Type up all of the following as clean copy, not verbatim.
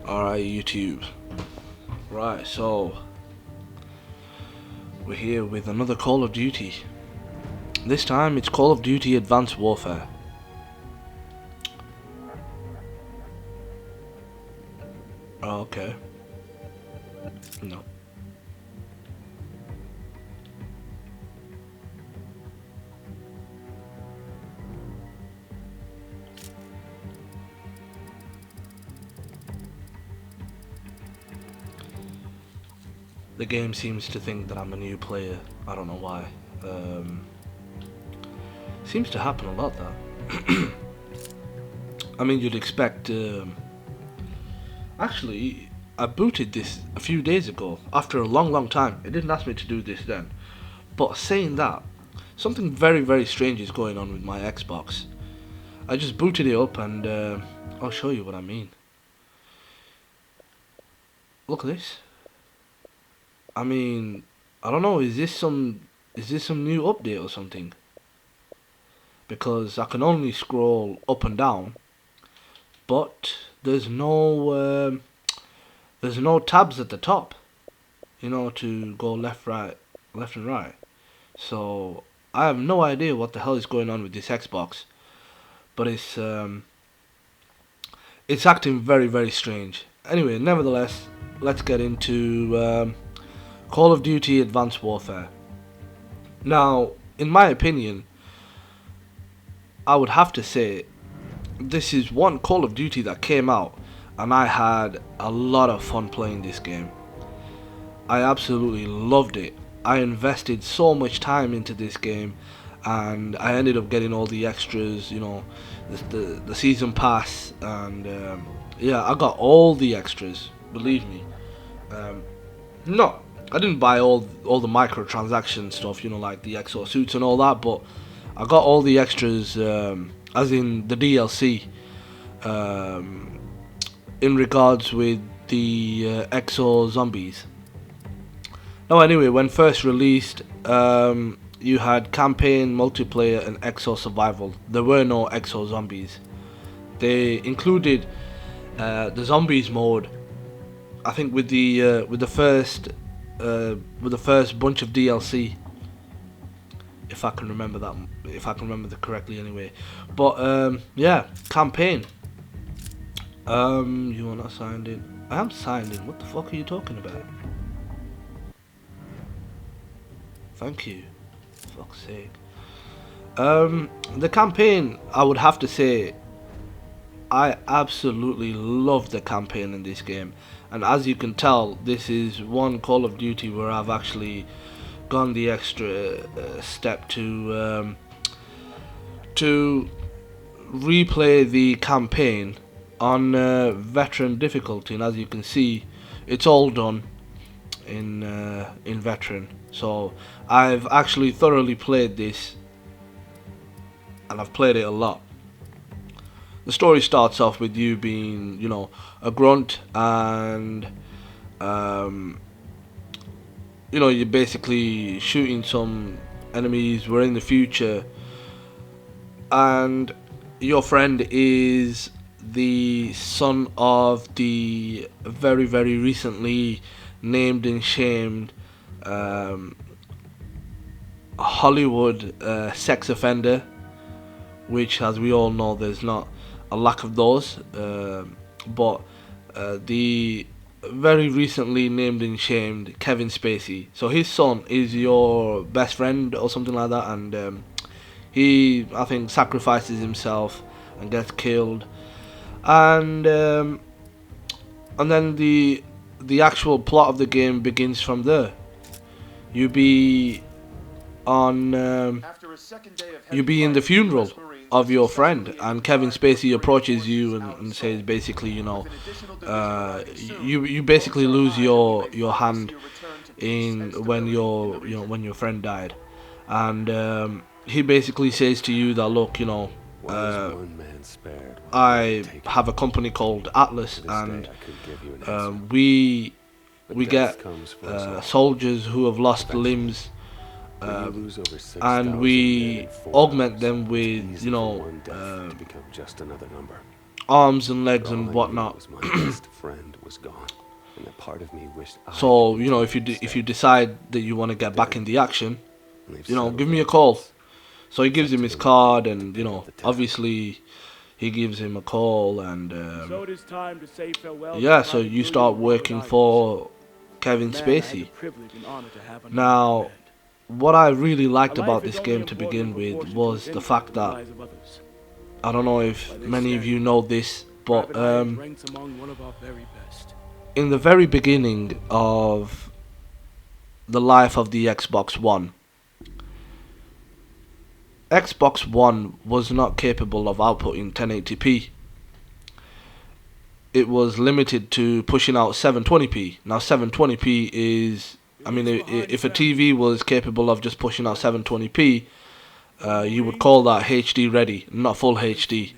Alright, YouTube. Right, so we're here with another Call of Duty. This time it's Call of Duty Advanced Warfare. Oh, okay. No. The game seems to think that I'm a new player. I don't know why. Seems to happen a lot, that. I mean, you'd expect. Actually, I booted this a few days ago after a long time. It didn't ask me to do this then. But saying that, something very strange is going on with my Xbox. I just booted it up and I'll show you what I mean. Look at this. I mean, I don't know, is this some new update or something? Because I can only scroll up and down, but there's no tabs at the top, you know, to go left and right. So I have no idea what the hell is going on with this Xbox, but it's acting very strange. Anyway, nevertheless, let's get into Call of Duty Advanced Warfare. Now, in my opinion, I would have to say this is one Call of Duty that came out and I had a lot of fun playing this game. I absolutely loved it. I invested so much time into this game and I ended up getting all the extras, you know, the season pass, and yeah, I got all the extras, believe me. No, I didn't buy all the microtransaction stuff, you know, like the exo suits and all that, but I got all the extras, as in the DLC, in regards with the exo zombies. Now, anyway, when first released, you had campaign, multiplayer, and exo survival. There were no exo zombies. They included the zombies mode, I think, with the first bunch of DLC, if I can remember that correctly, anyway. But yeah, campaign. You are not signed in. I am signed in. What the fuck are you talking about? Thank you. Fuck's sake. The campaign, I would have to say, I absolutely love the campaign in this game, and as you can tell, this is one Call of Duty where I've actually gone the extra step to replay the campaign on veteran difficulty, and as you can see, it's all done in veteran. So I've actually thoroughly played this, and I've played it a lot. The story starts off with you being, you know, a grunt, and you know, you're basically shooting some enemies. We're in the future, and your friend is the son of the very recently named and shamed Hollywood sex offender, which, as we all know, there's not a lack of those, but the very recently named and shamed Kevin Spacey. So his son is your best friend or something like that, and he, I think, sacrifices himself and gets killed, and then the actual plot of the game begins from there. You be on you be in the funeral of your friend, and Kevin Spacey approaches you and says, basically, you know, you basically lose your hand in when your friend died, and he basically says to you that, look, you know, I have a company called Atlas, and we get soldiers who have lost limbs, and we augment them with, you know, arms and legs All I and knew whatnot. was my best friend was gone, and a part of me wished I So could you know, return if you instead. decide that you want to get back in the action, And they've you know, settled give me their a call. accounts. So he It's gives up him to his them card, to and you pay know, up the tab. obviously he gives him a call, and So it is time to say farewell yeah, to so Private you William start Robert working Irons, for Kevin a man I had the Spacey. privilege and honor to have under my Now, command. what I really liked A about life is this only game to important begin in with proportion to was its the impact fact on the that, lives of others. I don't know if By this many of standard, you know this, but Private Irons ranks among one of our very best. in the very beginning of the life of the Xbox One, Xbox One was not capable of outputting 1080p. It was limited to pushing out 720p. Now 720p is, I mean, if a TV was capable of just pushing out 720p, you would call that HD ready, not full HD.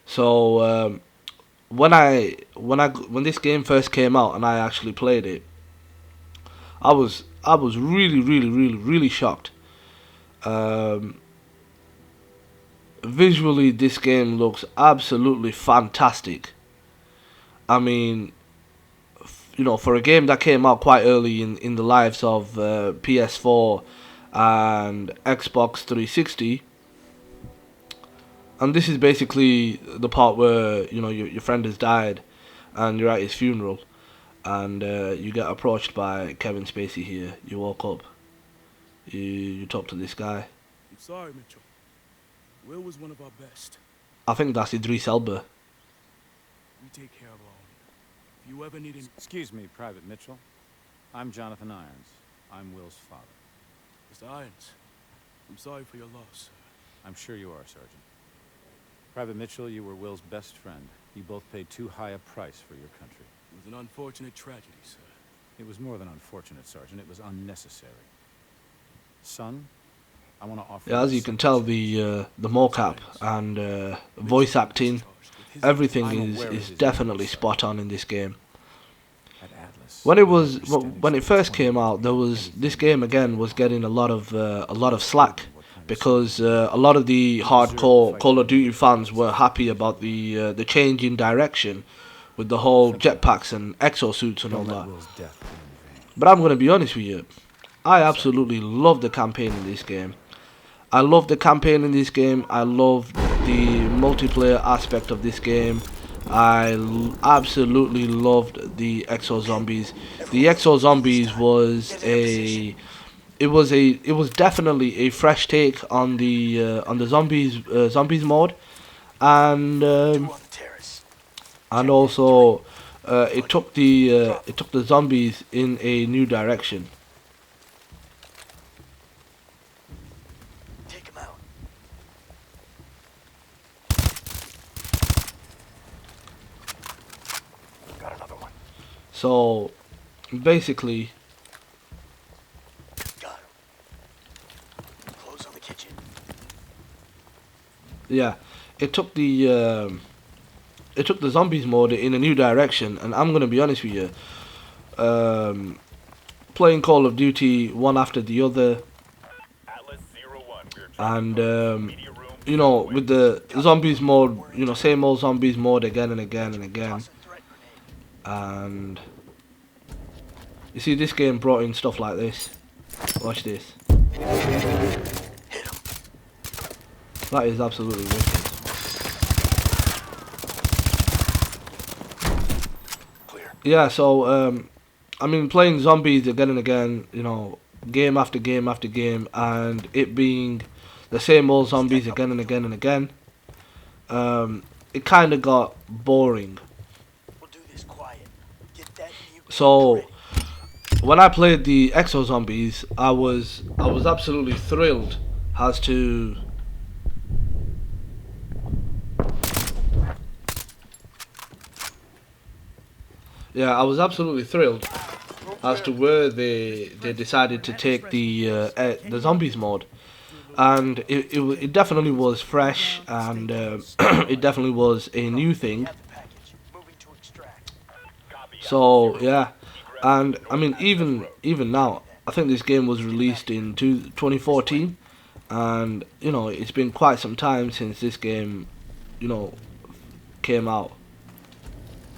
So when this game first came out and I actually played it, I was really shocked. Um, Visually, this game looks absolutely fantastic. I mean, you know, for a game that came out quite early in the lives of PS4 and Xbox 360, and this is basically the part where you know your friend has died, and you're at his funeral, and you get approached by Kevin Spacey here. You walk up, you talk to this guy. I'm sorry, Mitchell. Will was one of our best. I think that's Idris Elba. We take care of our own. If you ever need any... Excuse me, Private Mitchell. I'm Jonathan Irons. I'm Will's father. Mr. Irons, I'm sorry for your loss, sir. I'm sure you are, Sergeant. Private Mitchell, you were Will's best friend. You both paid too high a price for your country. It was an unfortunate tragedy, sir. It was more than unfortunate, Sergeant. It was unnecessary. Son, I want to offer... Yeah, as you can tell, the mocap and voice acting, everything is definitely spot on in this game. At Atlas, When it first came out, this game again was getting a lot of slack because a lot of the hardcore Call of Duty fans were happy about the change in direction with the whole jetpacks and exosuits and all that. But I'm gonna be honest with you, I absolutely love the campaign in this game. I love the campaign in this game. I love the multiplayer aspect of this game. Absolutely loved the Exo Zombies. The Exo Zombies was definitely a fresh take on the zombies mode, and also it took the zombies in a new direction. So basically, Close on the kitchen. yeah, it took the zombies mode in a new direction, and I'm gonna be honest with you, playing Call of Duty one after the other, and you know, with the zombies mode, you know, same old zombies mode again and again and again. And you see, this game brought in stuff like this. Watch this. That is absolutely wicked. Yeah, so I mean, playing zombies again and again, you know, game after game after game, and it being the same old zombies again and again and again, it kind of got boring. So when I played the Exo Zombies, I was absolutely thrilled as to I was absolutely thrilled as to where they decided to take the zombies mode, and it definitely was fresh, and it definitely was a new thing. So yeah, and I mean, even now, I think this game was released in 2014, and you know, it's been quite some time since this game, you know, came out.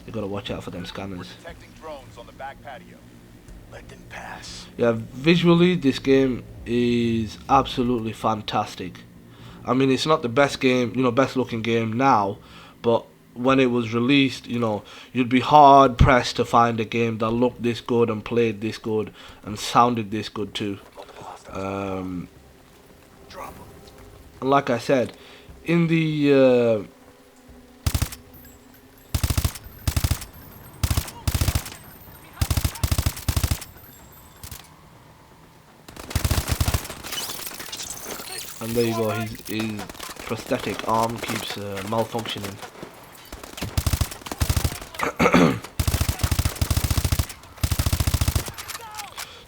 You gotta watch out for them scanners. Detecting drones on the back patio. Let them pass. Yeah, visually this game is absolutely fantastic. I mean, it's not the best game, best looking game now, but when it was released, you'd be hard pressed to find a game that looked this good and played this good and sounded this good too. And like I said, in the and there you go, his prosthetic arm keeps malfunctioning.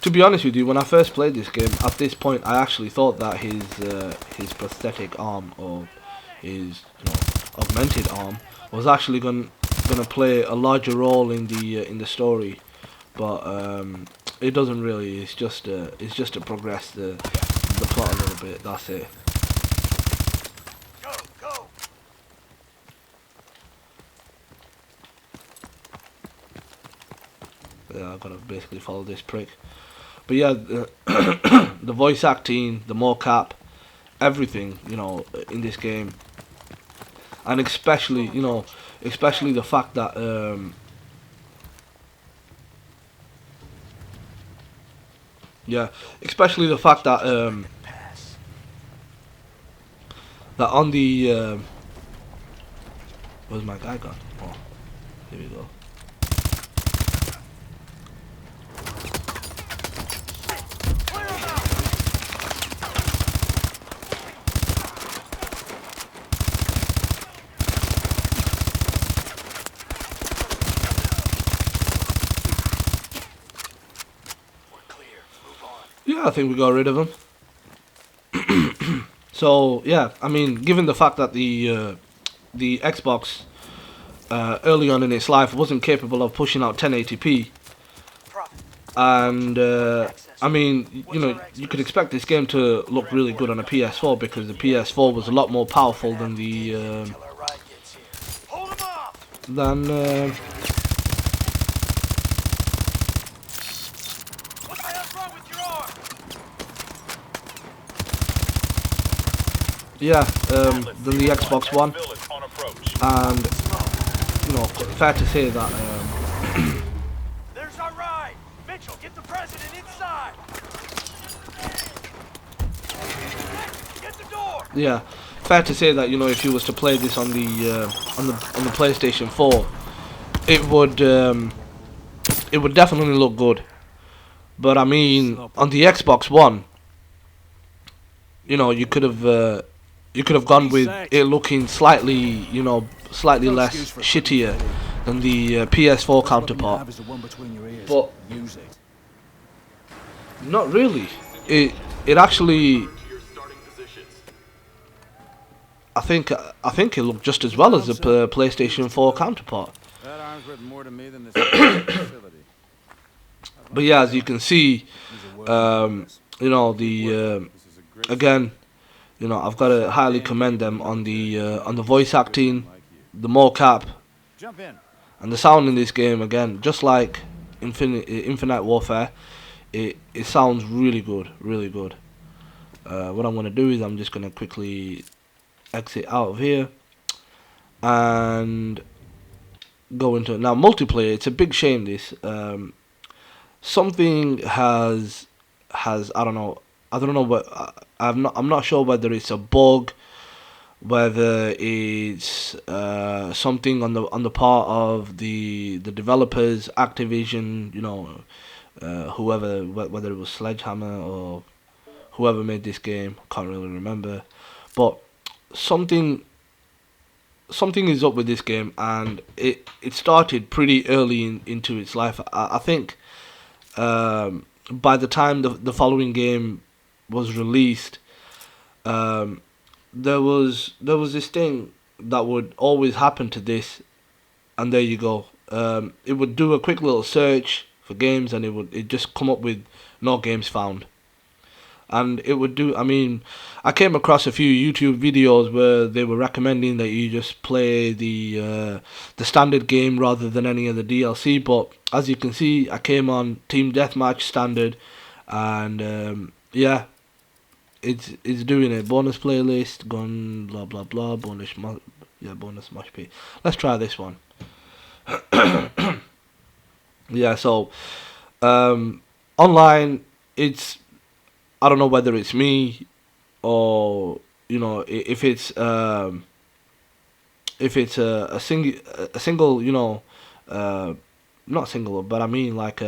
To be honest with you, when I first played this game, at this point I actually thought that his prosthetic arm, or his augmented arm, was actually gonna play a larger role in the story, but it doesn't really. It's just to progress the plot a little bit. That's it. Go, go. Yeah, I've got to basically follow this prick. But yeah, the voice acting, the mocap, everything, in this game, and especially the fact that that on the where's my guy gone? Oh, here we go. Yeah, I think we got rid of him. So yeah, I mean, given the fact that the Xbox early on in its life wasn't capable of pushing out 1080p, and I mean, you could expect this game to look really good on a PS4 because the PS4 was a lot more powerful than the than the Xbox One, and fair to say that There's our ride. Mitchell, get the president inside. Get the door. yeah, fair to say that if you was to play this on the PlayStation 4, it would definitely look good. But I mean, on the Xbox One, you could have gone with it looking slightly less shittier than the PS4 counterpart. But not really. It actually, I think it looked just as well as the PlayStation 4 counterpart. That arm's worth more to me than this facility. But yeah, as you can see, again, I've got to highly commend them on the voice acting, the mocap, Jump in. and the sound in this game. Again, just like Infinite Warfare, it sounds really good, really good. What I'm going to do is I'm just going to quickly exit out of here and go into now multiplayer. It's a big shame this something has I don't know what I'm not sure whether it's a bug, whether it's something on the part of the developers, Activision, whoever, whether it was Sledgehammer or whoever made this game, can't really remember, but something is up with this game, and it started pretty early into its life. I think by the time the following game was released, there was this thing that would always happen to this, and there you go. It would do a quick little search for games, and it just come up with no games found. and it would do. I mean, I came across a few YouTube videos where they were recommending that you just play the standard game rather than any of the DLC. But as you can see, I came on Team Deathmatch standard, and yeah, it's doing it. Bonus playlist, gun, blah blah blah, bonus mosh pit. Let's try this one. Yeah, so online, it's, I don't know whether it's me or, you know, if it's a single, you know, not single, but I mean like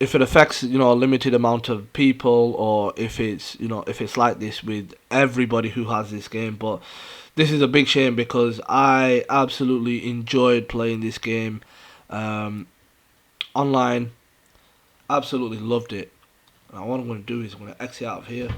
if it affects, you know, a limited amount of people, or if it's, you know, if it's like this with everybody who has this game. But this is a big shame because I absolutely enjoyed playing this game online. Absolutely loved it. Now what I'm going to do is I'm going to exit out of here.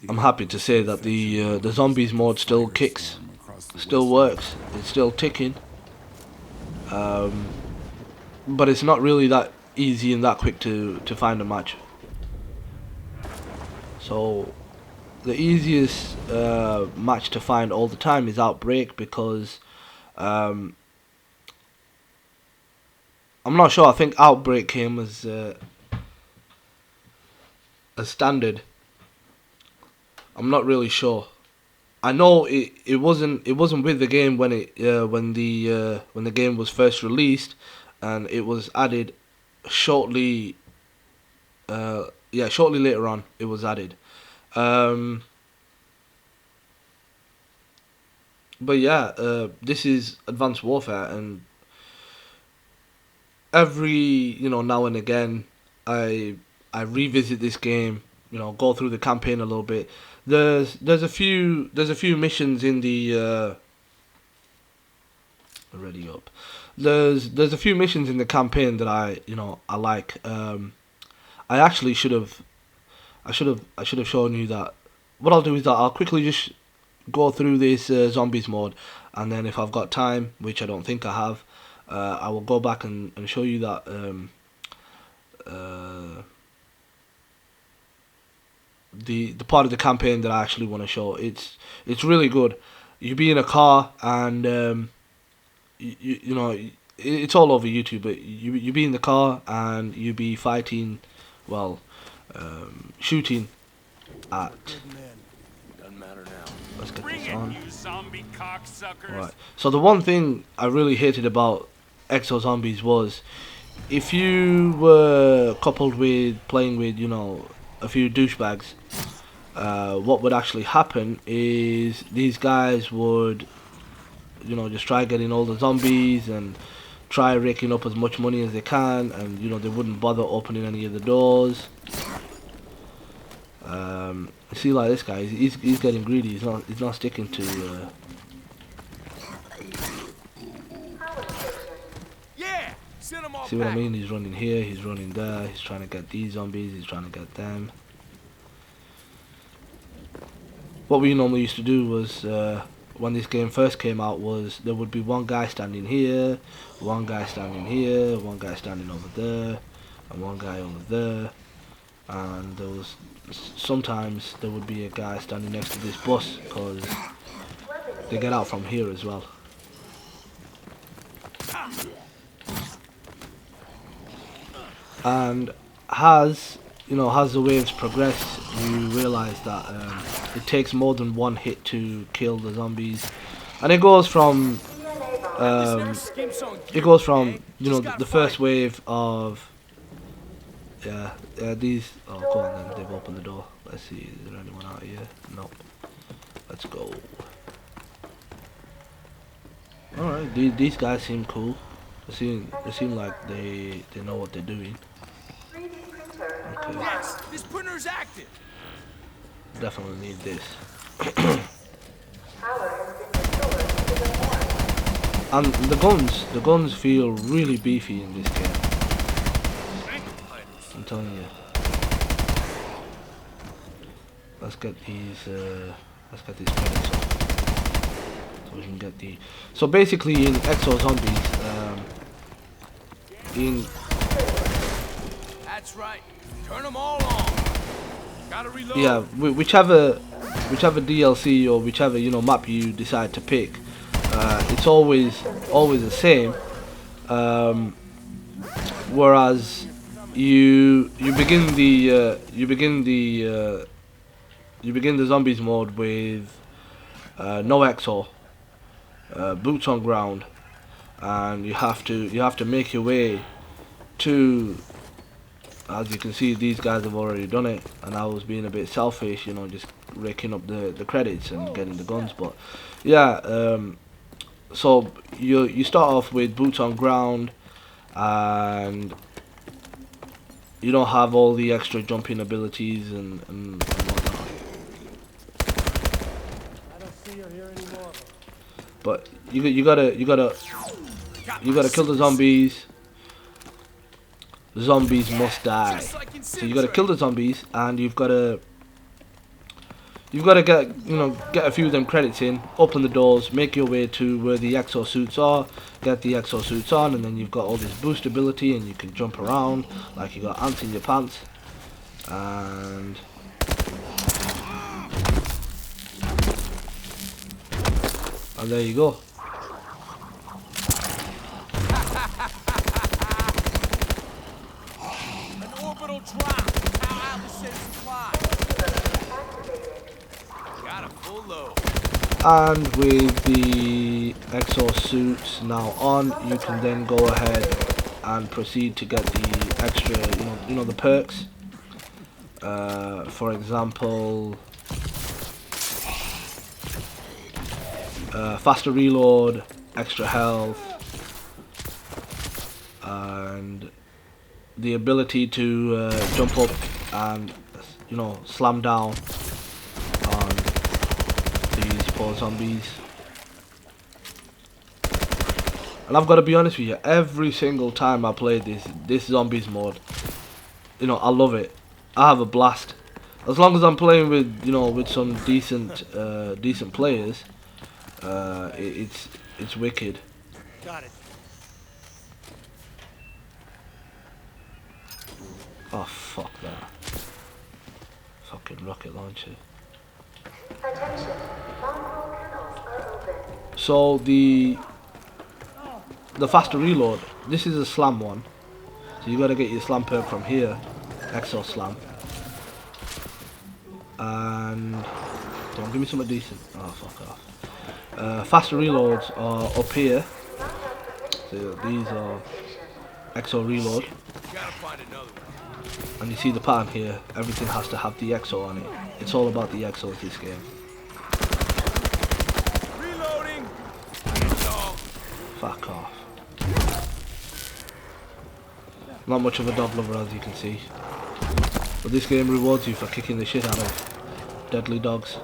I'm happy to say that the zombies mode still kicks, still works, it's still ticking. But it's not really that easy and that quick to find a match. So the easiest match to find all the time is Outbreak, because I'm not sure. I think Outbreak came as standard. I'm not really sure. I know it wasn't with the game when when the game was first released, and it was added shortly. Yeah, shortly later on it was added. But yeah, this is Advanced Warfare, and every, you know, now and again I revisit this game, you know, go through the campaign a little bit. There's a few missions in the ready up. There's a few missions in the campaign that I like. I actually should have shown you that. What I'll do is that I'll quickly just go through this zombies mode, and then if I've got time, which I don't think I have, I will go back and show you that the part of the campaign that I actually want to show. It's really good. You be in a car, and you know, it's all over YouTube, but you be in the car and you be fighting, well, shooting at. Doesn't matter now. Let's get Bring this it, on. you zombie cocksuckers. Right. So the one thing I really hated about Exo Zombies was, if you were coupled with playing with, you know, a few douchebags, what would actually happen is these guys would, you know, just try getting all the zombies and try raking up as much money as they can, and, you know, they wouldn't bother opening any of the doors. See, like this guy, he's getting greedy. He's not sticking to. Yeah, send them all See what I back. mean? He's running here, he's running there, he's trying to get these zombies, he's trying to get them. What we normally used to do was, when this game first came out, was there would be one guy standing here, one guy standing here, one guy standing over there, and one guy over there. And there was sometimes there would be a guy standing next to this bus, because they get out from here as well. And as the waves progress, you realise that it takes more than one hit to kill the zombies, and it goes from you know, the first wave of these. Oh, go on then, they've opened the door. Let's see, is there anyone out here? Nope. Let's go. Alright, these guys seem cool. They seem like they know what they're doing. Okay, Yes, this printer's active. definitely need this. And the guns feel really beefy in this game. I'm telling you. Let's get these credits off. So we can get the. So basically, in Exo Zombies, in That's right. Turn them all on. Gotta reload. yeah, whichever DLC or whichever map you decide to pick, it's always the same. Whereas you begin the zombies mode with no exo, boots on ground, and you have to make your way to. As you can see, these guys have already done it, and I was being a bit selfish, just raking up the credits and getting the guns. But yeah, so you start off with boots on ground, and you don't have all the extra jumping abilities and whatnot. But you gotta kill the zombies. The zombies must die. So you gotta kill the zombies, and you've gotta get a few of them credits in, open the doors, make your way to where the exosuits are, get the exosuits on, and then you've got all this boost ability, and you can jump around like you got ants in your pants. And there you go. Orbital drop. How Atlas says supply. Got a full load. And with the exosuits now on, you can then go ahead and proceed to get the extra, the perks. For example, faster reload, extra health, and the ability to jump up and slam down on these poor zombies. And I've got to be honest with you, every single time I play this zombies mode, I love it. I have a blast. As long as I'm playing with some decent players, it's wicked. Got it. Oh fuck that. Fucking rocket launcher. Attention, mongrel kennels are open. So the faster reload, this is a slam one. So you gotta get your slam perk from here. Exo slam. And don't give me something decent. Oh fuck off. Faster reloads are up here. So these are exo reload. Gotta find another one. And you see the pattern here, everything has to have the exo on it. It's all about the exos this game. Reloading. Dog. Fuck off. Not much of a dog lover, as you can see. But this game rewards you for kicking the shit out of deadly dogs.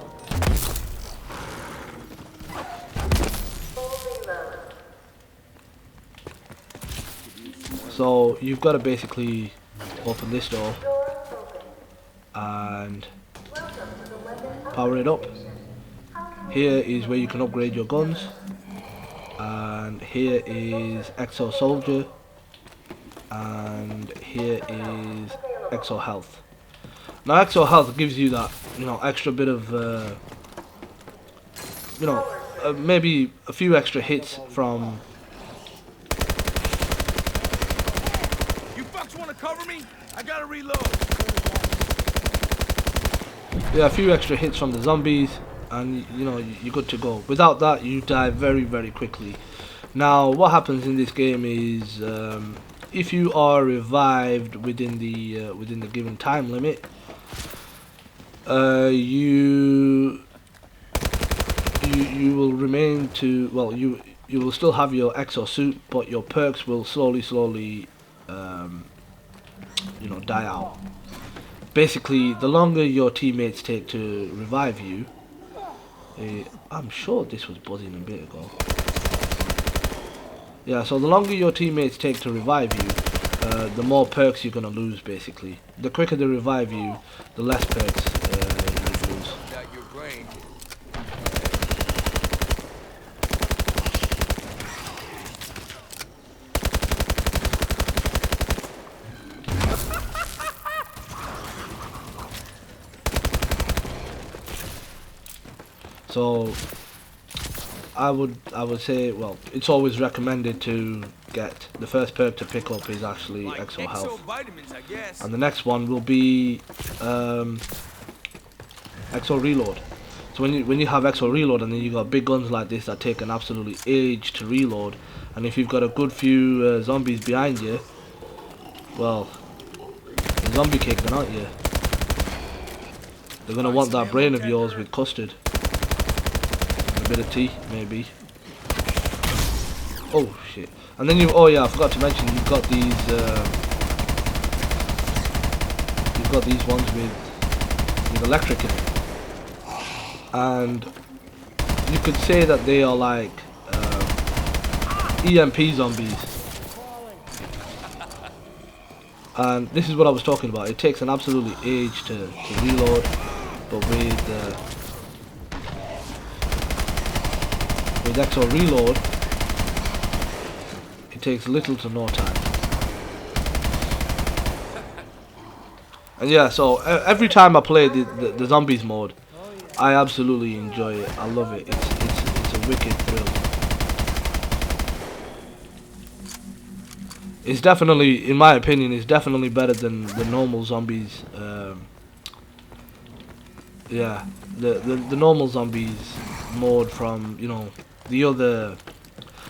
So you've got to basically open this door and power it up. Here is where you can upgrade your guns, and here is Exo Soldier, and here is Exo Health. Now Exo Health gives you that extra bit of maybe a few extra hits from. You fucks wanna cover me? I gotta reload. Yeah, a few extra hits from the zombies, and you're good to go. Without that, you die very, very quickly. Now, what happens in this game is, if you are revived within the given time limit, you will remain to you will still have your exo suit, but your perks will slowly die out. basically, the longer your teammates take to revive you, I'm sure this was buzzing a bit ago. Yeah, so the longer your teammates take to revive you, the more perks you're gonna lose. Basically, the quicker they revive you, the less perks you lose. Got your brain. So I would say, well, it's always recommended to get the first perk to pick up is actually Like Exo Health, vitamins, I guess. and the next one will be Exo Reload. So when you have Exo Reload, and then you got big guns like this that take an absolutely age to reload, and if you've got a good few zombies behind you, well, you're zombie cake then, aren't you? They're gonna want that brain of yours with custard. A bit of tea, maybe. Oh shit! And then oh yeah, I forgot to mention you've got these ones with electric in it, and you could say that they are like EMP zombies. And this is what I was talking about. It takes an absolutely age to reload, but with Exo Reload, it takes little to no time. And yeah, so every time I play the zombies mode, I absolutely enjoy it. I love it. It's a wicked thrill. It's definitely, in my opinion, it's definitely better than the normal zombies. Yeah, the normal zombies mode from, you know, the other,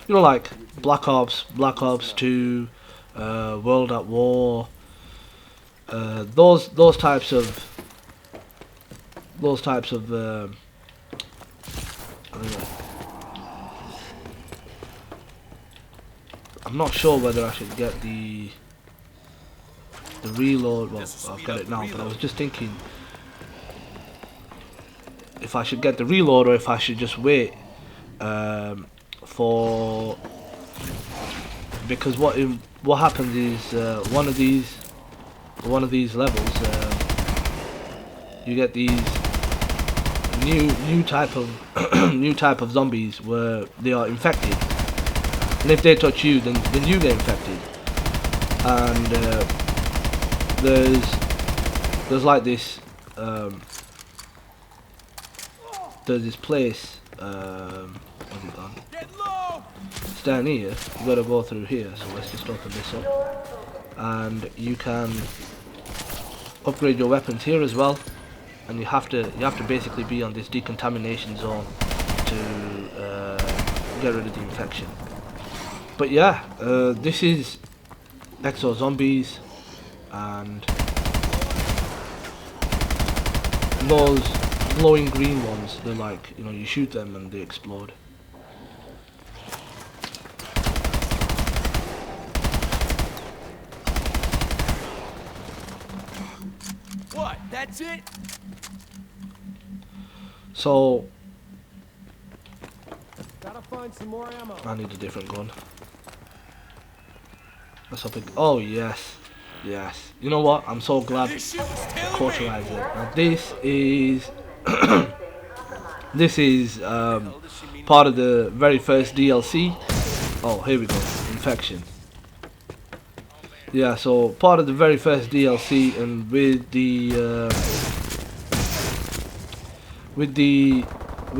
you know, like Black Ops 2, World at War, those types of I don't know. I'm not sure whether I should get the reload. Well, I've got it now, but I was just thinking if I should get the reload or if I should just wait for, because what happens is one of these levels you get these new type of new type of zombies where they are infected, and if they touch you, then you get infected. And there's like this there's this place, where's it gone? It's down here. You gotta go through here, so let's just open this up, and you can upgrade your weapons here as well. And you have to basically be on this decontamination zone to get rid of the infection. But yeah, this is Exo Zombies, and those glowing green ones, they're like, you know, you shoot them and they explode. What? That's it? So Gotta find some more ammo. I need a different gun. Let's hope it. Oh yes, yes. You know what? I'm so glad This shit was I killing me. cauterized it. Now this is this is part of the very first DLC. Oh, here we go. Infection. Yeah, so part of the very first DLC, and with the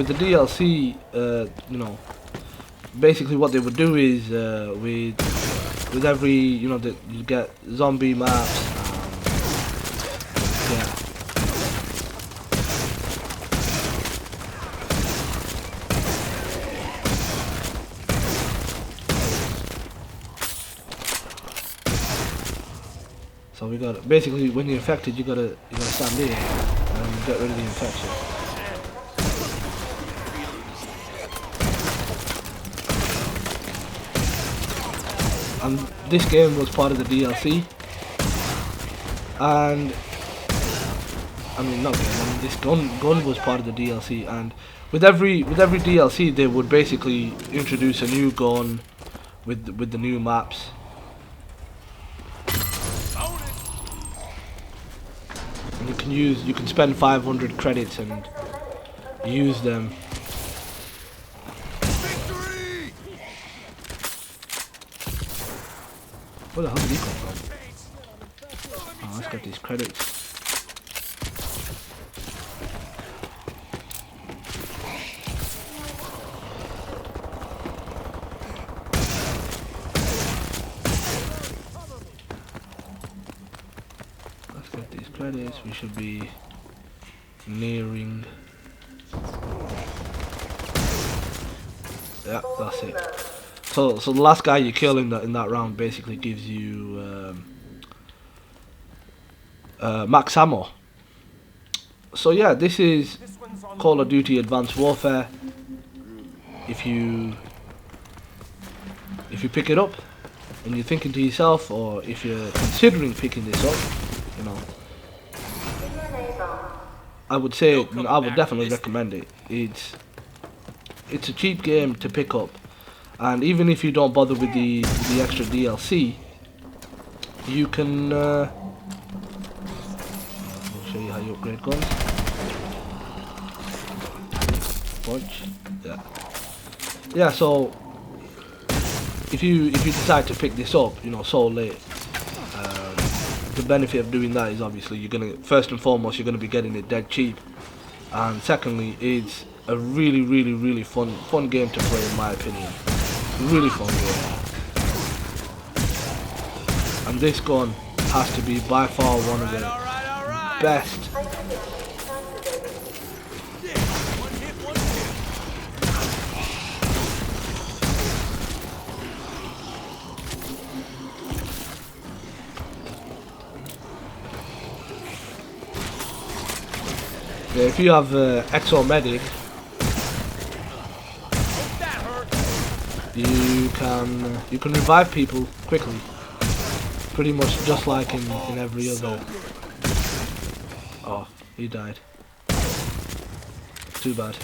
DLC, you know, basically what they would do is with every, you know, that you get zombie maps. Yeah. So we got basically when you're infected, you gotta stand there and get rid of the infection. And this game was part of the DLC, and I mean, not game. I mean, this gun was part of the DLC, and with every DLC, they would basically introduce a new gun with the new maps. And you can spend 500 credits and use them. Where the hell did he come from? Oh, let's get these credits. Let's get these credits. We should be nearing. Yeah, that's it. So the last guy you kill in that round basically gives you max ammo. So yeah, this is Call of Duty Advanced Warfare. If you pick it up and you're thinking to yourself, or if you're considering picking this up, you know, I would say I would definitely recommend it. It's a cheap game to pick up. And even if you don't bother with the extra DLC, you can I'll show you how you upgrade guns. Punch. Yeah. So if you decide to pick this up, you know, so late, the benefit of doing that is obviously you're gonna, first and foremost, you're gonna be getting it dead cheap, and secondly, it's a really fun game to play, in my opinion. Really fun game. And this gun has to be by far one of the best. Yeah, if you have Exo Medic, you can revive people quickly, pretty much just like in every other. Oh, he died. Too bad.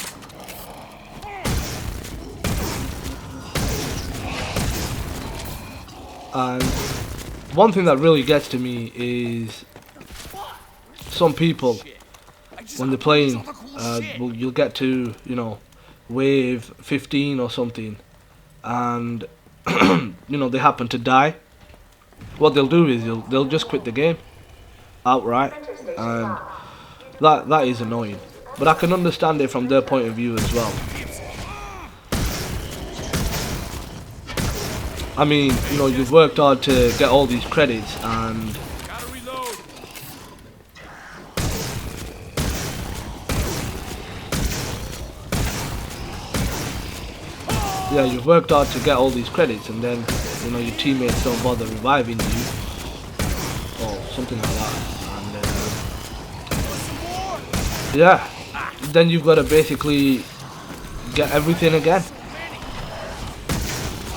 And one thing that really gets to me is some people, when they're playing, you'll get to, you know, wave 15 or something, and you know, they happen to die. What they'll do is they'll just quit the game outright, and that is annoying. But I can understand it from their point of view as well. I mean, you know, you've worked hard to get all these credits, and yeah, you've worked hard to get all these credits, and then, you know, your teammates don't bother reviving you or something like that, and yeah, then you've got to basically get everything again,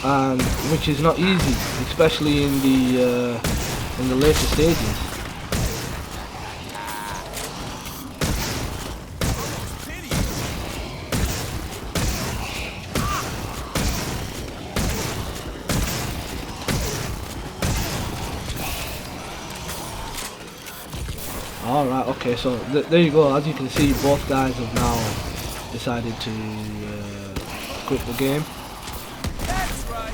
and which is not easy, especially in the later stages. Alright, okay, so there you go. As you can see, both guys have now decided to quit the game. That's right.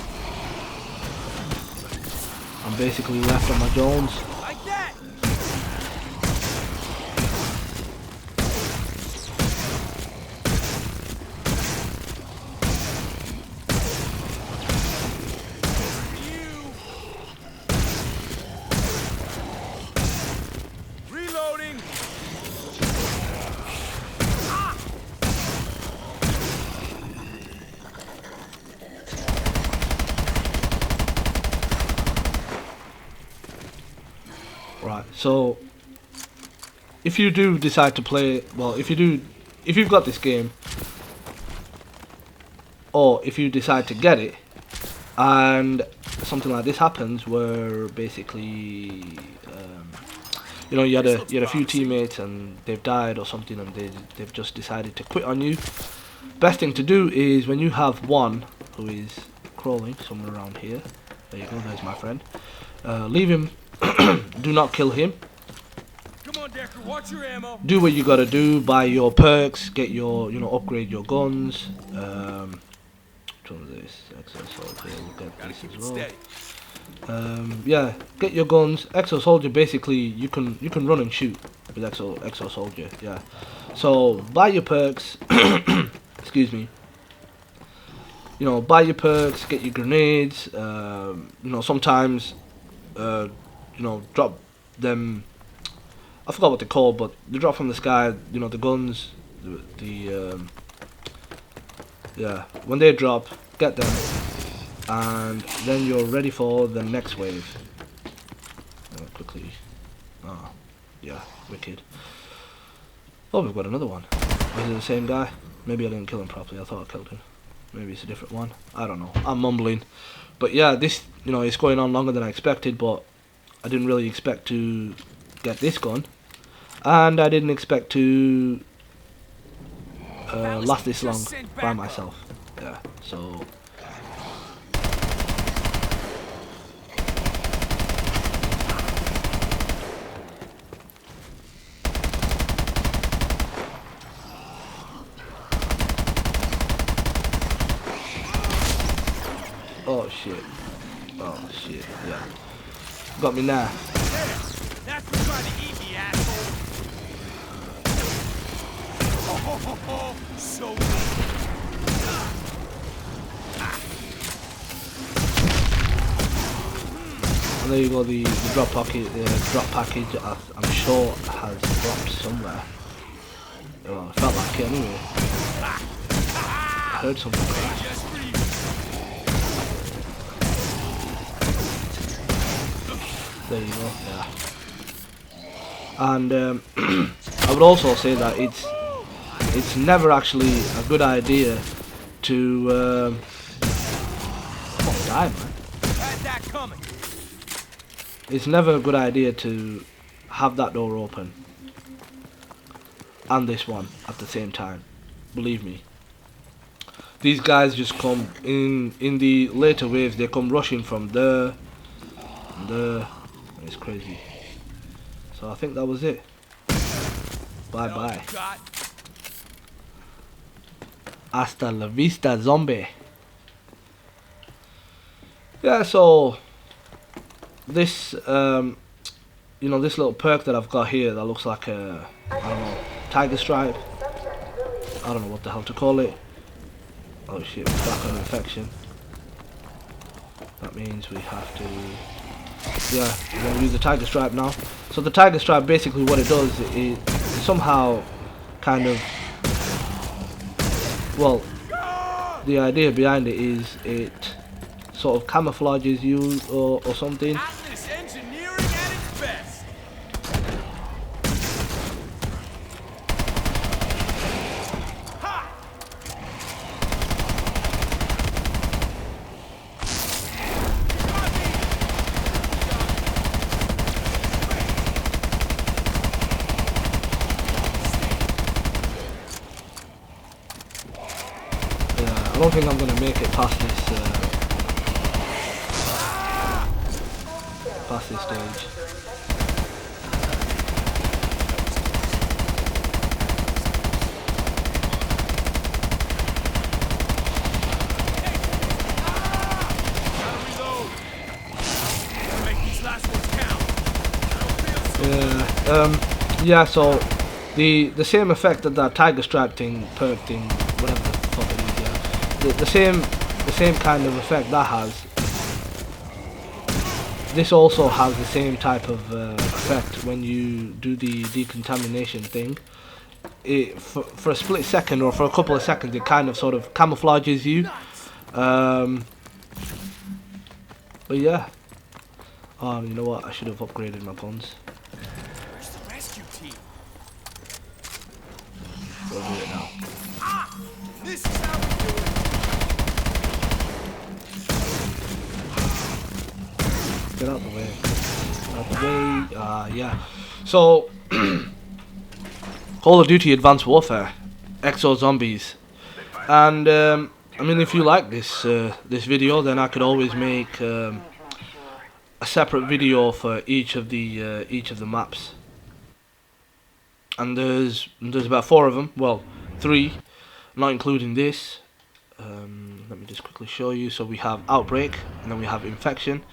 I'm basically left on my Jones. Like that. Reloading. Right, so if you do decide to play, well, if you've got this game, or if you decide to get it, and something like this happens, where basically you know, you had a few teammates and they've died or something, and they've just decided to quit on you. Best thing to do is when you have one who is crawling somewhere around here. There you go. There's my friend. Leave him. Do not kill him. Come on, Decker, watch your ammo. Do what you gotta do. Buy your perks. Get your, you know, upgrade your guns. Which one is this? Exo Soldier. We'll get this as well. Yeah, get your guns. Exo Soldier, basically you can run and shoot with Exo Soldier. Yeah. So buy your perks. Excuse me. You know, buy your perks. Get your grenades. You know, sometimes you know, drop them. I forgot what they're called, but they drop from the sky. You know, the guns. Yeah, when they drop, get them, and then you're ready for the next wave. Quickly. Oh, yeah, wicked. Oh, we've got another one. Was it the same guy? Maybe I didn't kill him properly. I thought I killed him. Maybe it's a different one. I don't know. I'm mumbling. But yeah, this, you know, it's going on longer than I expected, but I didn't really expect to get this gun. And I didn't expect to last this long by myself. Yeah, so... Oh shit. Oh shit, yeah. Got me now. That's for trying to eat me, asshole. Oh, so And there you go, the drop package. I'm sure has dropped somewhere. Oh, it felt like it anyway. I heard something crash. There you go, yeah. And I would also say that it's never actually a good idea to oh, die, man. had that coming. It's never a good idea to have that door open and this one at the same time. Believe me. These guys just come in the later waves. They come rushing from there, and there. It's crazy. So I think that was it. Bye bye. Hasta la vista, zombie. Yeah, so this you know, this little perk that I've got here that looks like a, I don't know, tiger stripe. I don't know what the hell to call it. Oh shit, we're back on infection. That means we have to, yeah, we're going to use the tiger stripe now. So the tiger stripe, basically what it does, it somehow kind of, well, the idea behind it is it sort of camouflages you or something. Atlas engineering at its best. Ha! I don't think I'm going to make it past this stage. Yeah, so the same effect that that tiger stripe thing, perk thing, whatever the fuck it is, yeah, the same kind of effect that has. This also has the same type of effect when you do the decontamination thing. For a split second or for a couple of seconds, it kind of sort of camouflages you. But yeah. Oh, you know what? I should have upgraded my guns. Where's the rescue team? We'll do it now. Ah! This is how we do it. Get out the way. Out the way. Yeah. So, Call of Duty Advanced Warfare, Exo Zombies, and I mean, if you like this this video, then I could always make a separate video for each of the maps. And there's about 4 of them. Well, 3, not including this. Let me just quickly show you. So we have Outbreak, and then we have Infection.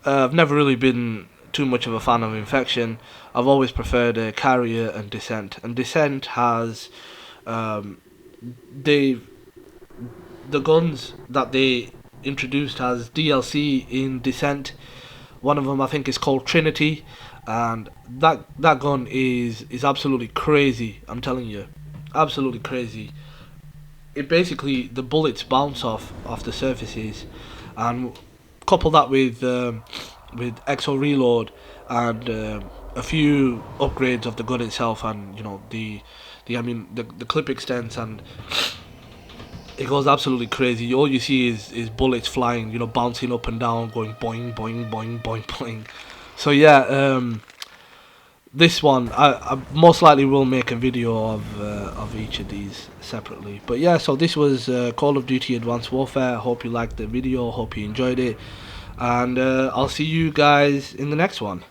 I've never really been too much of a fan of Infection. I've always preferred Carrier and Descent. And Descent has the guns that they introduced as DLC in Descent. One of them I think is called Trinity, and that gun is absolutely crazy. I'm telling you, absolutely crazy. It basically, the bullets bounce off the surfaces, and couple that with Exo Reload and a few upgrades of the gun itself, and you know the clip extents, and it goes absolutely crazy. All you see is bullets flying, you know, bouncing up and down, going boing boing boing boing boing. So yeah, this one I most likely will make a video of each of these separately. But yeah, so this was Call of Duty Advanced Warfare. I hope you liked the video, hope you enjoyed it, and I'll see you guys in the next one.